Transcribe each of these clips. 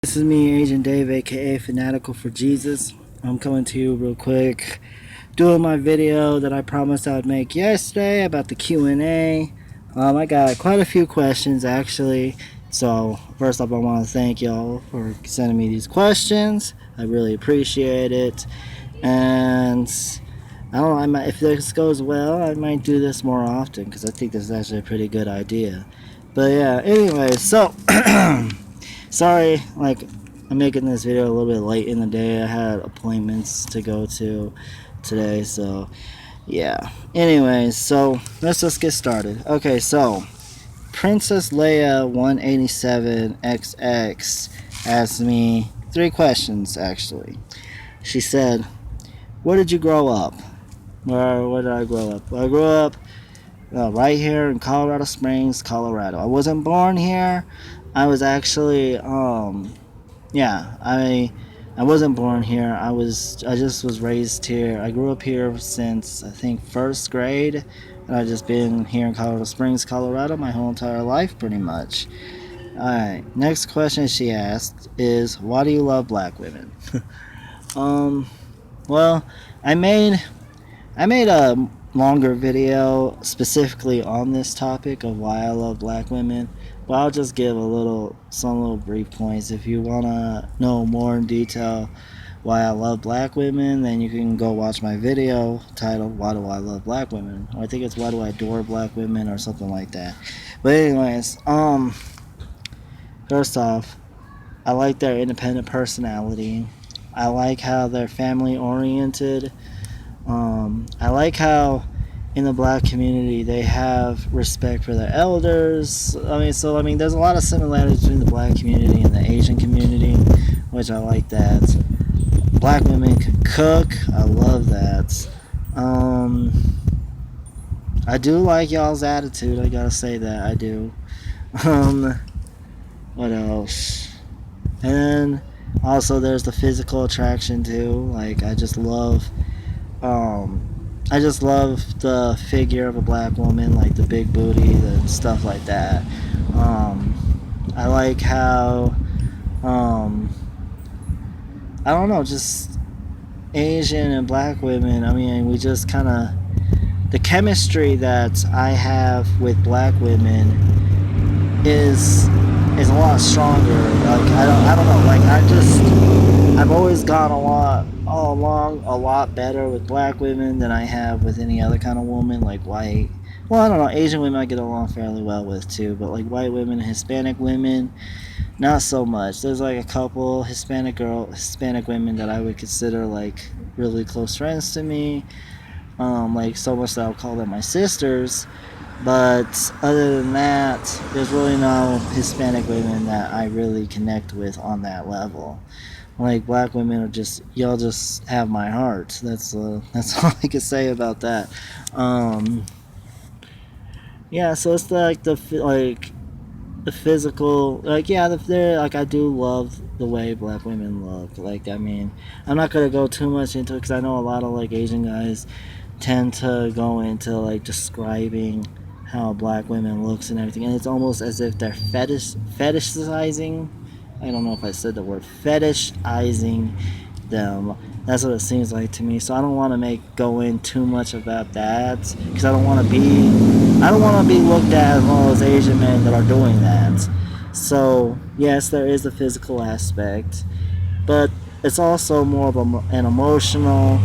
This is me, Agent Dave, aka Fanatical for Jesus. I'm coming to you real quick, doing my video that I promised I would make yesterday about the Q&A. I got quite a few questions actually. So first off, I want to thank y'all for sending me these questions. I really appreciate it. And I don't know, if this goes well, I might do this more often because I think this is actually a pretty good idea. But yeah, anyway, so sorry, I'm making this video a little bit late in the day. I had appointments to go to today, so yeah. Anyways, so let's just get started. Okay, so Princess Leia 187XX asked me 3 questions actually. She said, "Where did you grow up?" Where did I grow up? Well, I grew up right here in Colorado Springs, Colorado. I wasn't born here. I was actually yeah, I wasn't born here. I just was raised here. I grew up here since I think first grade, and I've just been here in Colorado Springs, Colorado, my whole entire life, pretty much. All right. Next question she asked is, "Why do you love black women?" um, well, I made a longer video specifically on this topic of why I love black women, but I'll just give some little brief points. If you want to know more in detail why I love black women, then you can go watch my video titled "Why Do I Love Black Women?" Or I think it's "Why Do I Adore Black Women?" or something like that. But anyways, first off, I like their independent personality. I like how they're family oriented. I like how in the black community they have respect for their elders. There's a lot of similarities between the black community and the Asian community, which I like that. Black women can cook. I love that. I do like y'all's attitude. I gotta say that I do. Um, what else? And also, there's the physical attraction too. I just love the figure of a black woman, like the big booty, the stuff like that. I like how, I don't know, just Asian and black women. I mean, we just kind of the chemistry that I have with black women is a lot stronger. I don't know. I've always gone all along a lot better with black women than I have with any other kind of woman, like white. Well, I don't know. Asian women I get along fairly well with too, but like white women and Hispanic women, not so much. There's like a couple Hispanic women that I would consider like really close friends to me. Like so much that I'll call them my sisters. But other than that, there's really no Hispanic women that I really connect with on that level. Like black women are just y'all just have my heart. That's all I can say about that. Um, yeah, so it's the physical, I do love the way black women look. I'm not gonna go too much into it because I know a lot of like Asian guys tend to go into like describing how black women looks and everything, and it's almost as if they're fetishizing. I don't know if I said the word fetishizing them. That's what it seems like to me. So I don't want to go in too much about that because I don't want to be looked at as one of those Asian men that are doing that. So yes, there is a physical aspect, but it's also more of an emotional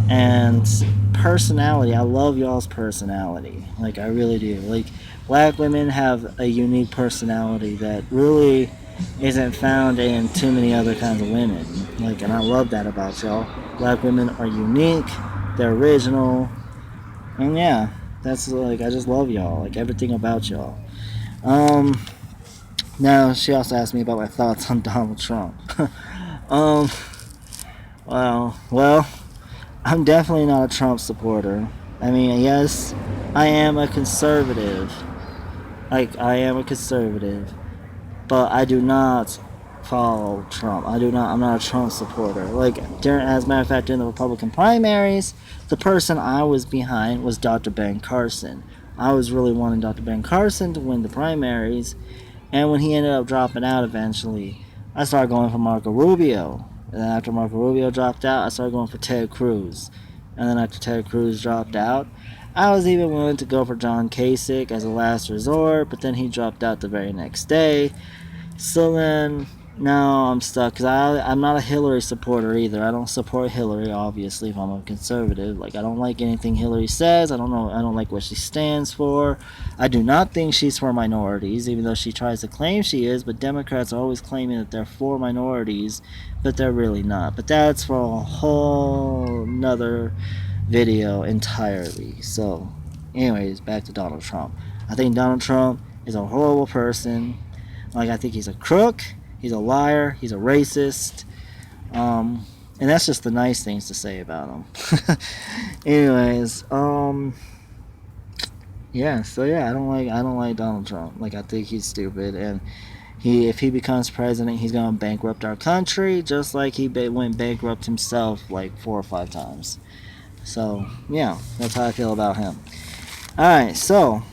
and personality. I love y'all's personality. Like I really do. Like black women have a unique personality that really isn't found in too many other kinds of women. And I love that about y'all. Black women are unique, they're original, and yeah, that's I just love y'all. Like everything about y'all. Um Now she also asked me about my thoughts on Donald Trump. um well, I'm definitely not a Trump supporter. I mean, yes, I am a conservative. I am a conservative, but I do not follow Trump. I'm not a Trump supporter. As a matter of fact, during the Republican primaries, the person I was behind was Dr. Ben Carson. I was really wanting Dr. Ben Carson to win the primaries, and when he ended up dropping out eventually, I started going for Marco Rubio. And then after Marco Rubio dropped out, I started going for Ted Cruz. And then after Ted Cruz dropped out, I was even willing to go for John Kasich as a last resort, but then he dropped out the very next day. So then now I'm stuck because I'm not a Hillary supporter either. I don't support Hillary, obviously, if I'm a conservative. Like, I don't like anything Hillary says. I don't like what she stands for. I do not think she's for minorities, even though she tries to claim she is. But Democrats are always claiming that they're for minorities, but they're really not. But that's for a whole nother video entirely. So, anyways, back to Donald Trump. I think Donald Trump is a horrible person. Like, I think he's a crook, he's a liar, he's a racist, and that's just the nice things to say about him. Anyways, yeah. So yeah, I don't like Donald Trump. Like, I think he's stupid, and if he becomes president, he's gonna bankrupt our country, just like he went bankrupt himself like 4 or 5 times. So yeah, that's how I feel about him. All right, so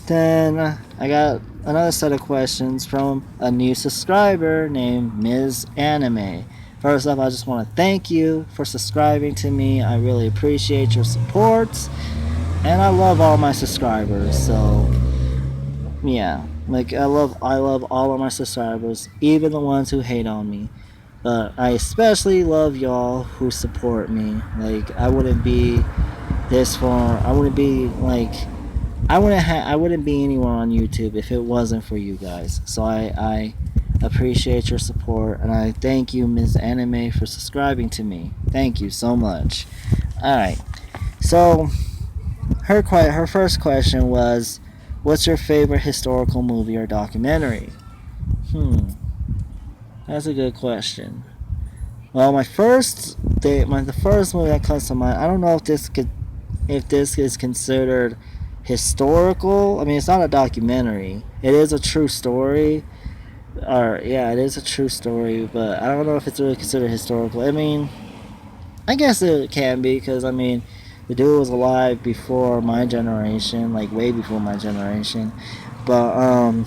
then I got another set of questions from a new subscriber named Ms. Anime. First off, I just want to thank you for subscribing to me. I really appreciate your support, and I love all my subscribers. So yeah, like I love all of my subscribers, even the ones who hate on me. But I especially love y'all who support me. Like, I wouldn't be this far. I wouldn't be like I wouldn't be anywhere on YouTube if it wasn't for you guys. So I appreciate your support, and I thank you, Ms. Anime, for subscribing to me. Thank you so much. All right. So her first question was, "What's your favorite historical movie or documentary?" That's a good question. Well, the first movie that comes to mind. I don't know if this is considered historical. I mean, it's not a documentary. It is a true story. Or yeah, it is a true story, but I don't know if it's really considered historical. I mean, I guess it can be, because I mean, the dude was alive before my generation, like way before my generation. But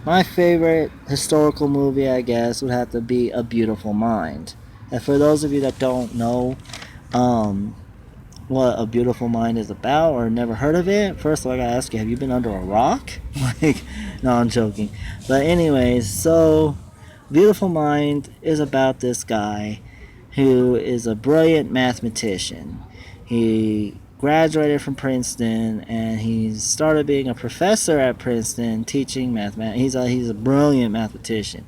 my favorite historical movie, I guess, would have to be A Beautiful Mind. And for those of you that don't know, what A Beautiful Mind is about or never heard of it, first of all, I gotta ask you, have you been under a rock? Like, no, I'm joking. But anyways, so Beautiful Mind is about this guy who is a brilliant mathematician. He graduated from Princeton, and he started being a professor at Princeton teaching mathematics. He's a brilliant mathematician,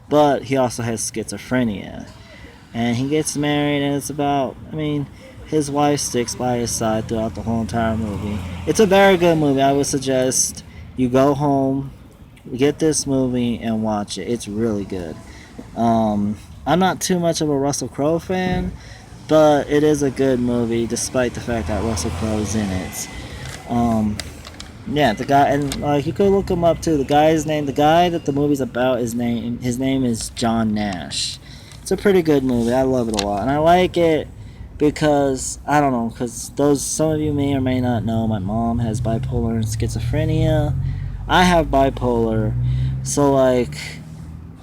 but he also has schizophrenia. And he gets married, and it's about, I mean, his wife sticks by his side throughout the whole entire movie. It's a very good movie. I would suggest you go home, get this movie, and watch it. It's really good. I'm not too much of a Russell Crowe fan, but it is a good movie despite the fact that Russell Crowe's in it. Yeah, the guy, and you could look him up too. The guy that the movie's about, his name is John Nash. It's a pretty good movie. I love it a lot, and I like it because I don't know, because some of you may or may not know, my mom has bipolar and schizophrenia. I have bipolar, so like,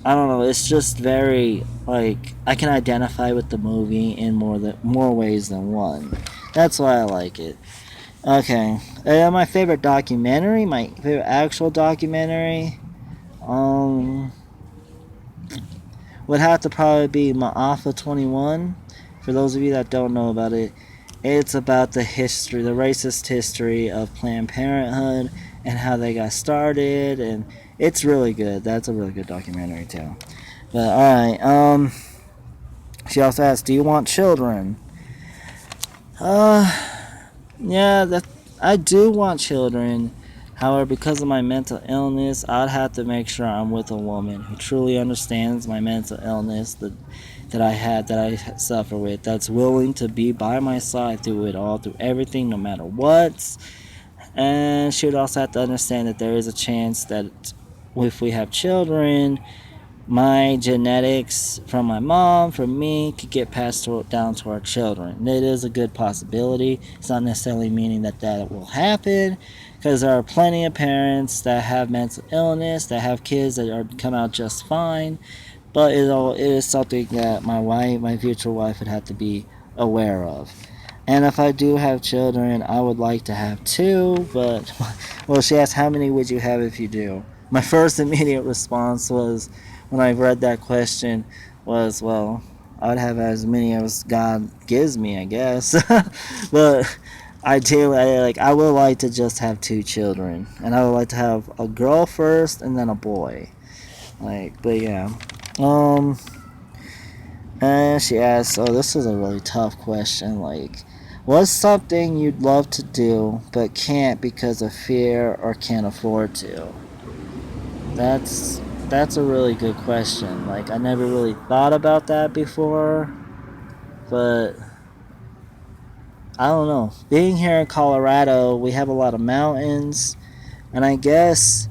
I don't know. It's just very like, I can identify with the movie in more ways than one. That's why I like it. Okay, my favorite documentary, my favorite actual documentary, would have to probably be Ma'afa 21. For those of you that don't know about it, it's about the racist history of Planned Parenthood and how they got started, and it's really good. That's a really good documentary too. But alright, she also asked, do you want children? Yeah, I do want children. However, because of my mental illness, I'd have to make sure I'm with a woman who truly understands my mental illness that I suffer with, that's willing to be by my side through it all, through everything, no matter what. And she would also have to understand that there is a chance that if we have children, my genetics from my mom, from me, could get passed down to our children. It is a good possibility. It's not necessarily meaning that will happen, because there are plenty of parents that have mental illness, that have kids that come out just fine. but it is something that my future wife would have to be aware of. And if I do have children, I would like to have two, but well, she asked, how many would you have if you do? My first immediate response was, when I read that question, was, well, I would have as many as God gives me, I guess. But ideally, I would like to just have two children, and I would like to have a girl first and then a boy. But yeah. Um, and she asked, oh, this is a really tough question. What's something you'd love to do but can't because of fear or can't afford to? That's that's a really good question. I never really thought about that before, but I don't know. Being here in Colorado, we have a lot of mountains, and I guess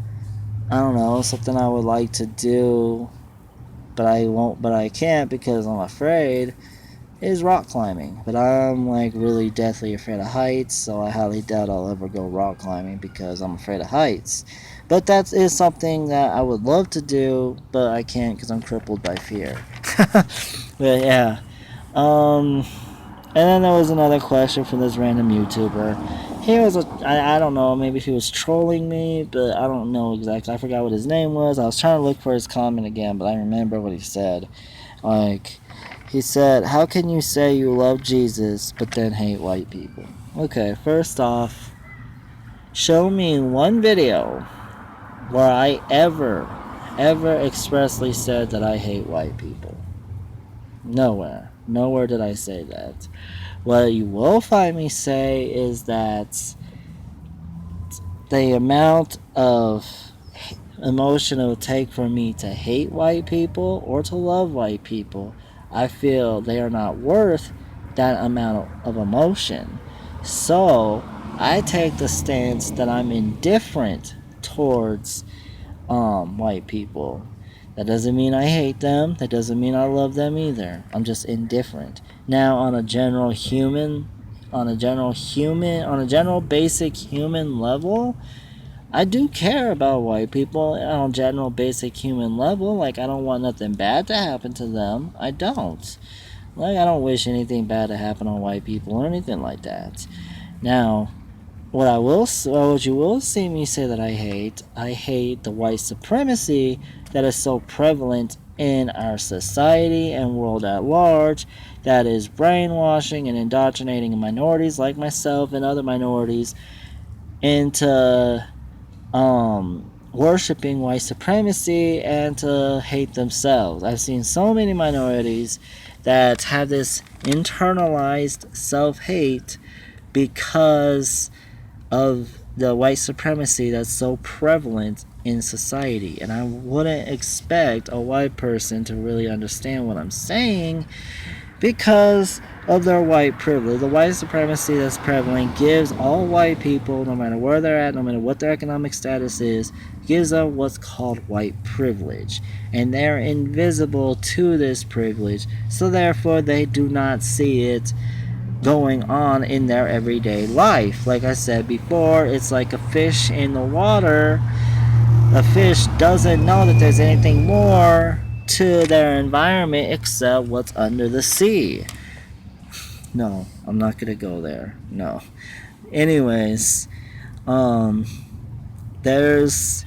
I don't know, something I would like to do, but I can't because I'm afraid, is rock climbing. But I'm really deathly afraid of heights, so I highly doubt I'll ever go rock climbing because I'm afraid of heights. But that is something that I would love to do, but I can't because I'm crippled by fear. But yeah. Um, and then there was another question from this random YouTuber. I don't know, maybe he was trolling me, but I don't know exactly. I forgot what his name was. I was trying to look for his comment again, but I remember what he said. Like, he said, how can you say you love Jesus but then hate white people? Okay, first off, show me one video where I ever expressly said that I hate white people. Nowhere. Nowhere did I say that. What you will find me say is that the amount of emotion it would take for me to hate white people or to love white people, I feel they are not worth that amount of emotion. So I take the stance that I'm indifferent towards white people. That doesn't mean I hate them. That doesn't mean I love them either. I'm just indifferent. Now, on a general basic human level, I do care about white people on a general basic human level. I don't want nothing bad to happen to them. I don't. I don't wish anything bad to happen on white people or anything like that. Now, what you will see me say that I hate the white supremacy that is so prevalent in our society and world at large, that is brainwashing and indoctrinating minorities like myself and other minorities into worshiping white supremacy and to hate themselves. I've seen so many minorities that have this internalized self-hate because of the white supremacy that's so prevalent in society. And I wouldn't expect a white person to really understand what I'm saying because of their white privilege. The white supremacy that's prevalent gives all white people, no matter where they're at, no matter what their economic status is, gives them what's called white privilege. And they're invisible to this privilege, so therefore they do not see it going on in their everyday life. Like I said before, it's like a fish in the water. A fish doesn't know that there's anything more to their environment except what's under the sea. No, I'm not gonna go there. No. Anyways, there's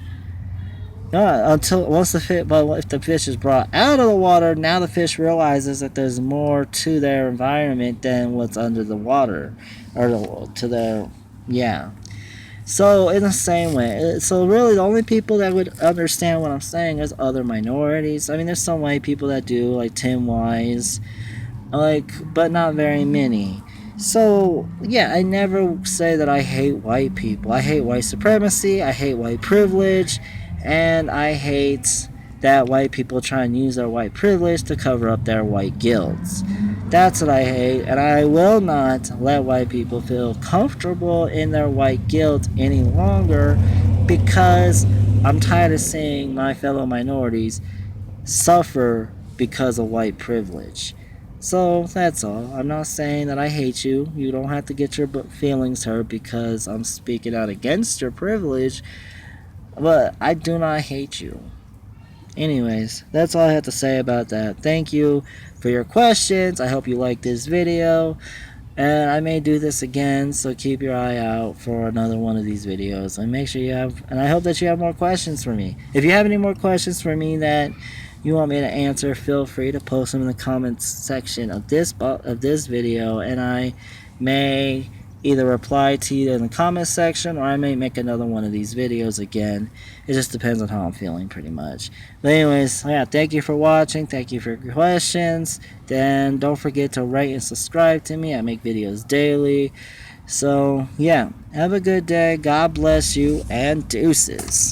until once the fish, but if the fish is brought out of the water, now the fish realizes that there's more to their environment than what's under the water, or to their, yeah. So in the same way, so really the only people that would understand what I'm saying is other minorities. I mean, there's some white people that do, like Tim Wise, but not very many. So yeah, I never say that I hate white people. I hate white supremacy. I hate white privilege. And I hate that white people try and use their white privilege to cover up their white guilt. That's what I hate, and I will not let white people feel comfortable in their white guilt any longer because I'm tired of seeing my fellow minorities suffer because of white privilege. So that's all. I'm not saying that I hate you. You don't have to get your feelings hurt because I'm speaking out against your privilege. But I do not hate you. Anyways, that's all I have to say about that. Thank you for your questions. I hope you liked this video. And I may do this again, so keep your eye out for another one of these videos. And make sure you have, and I hope that you have more questions for me. If you have any more questions for me that you want me to answer, feel free to post them in the comments section of this video, and I may either reply to you in the comments section, or I may make another one of these videos again. It just depends on how I'm feeling, pretty much. But anyways, yeah, thank you for watching. Thank you for your questions. Then don't forget to rate and subscribe to me. I make videos daily. So yeah, have a good day. God bless you, and deuces.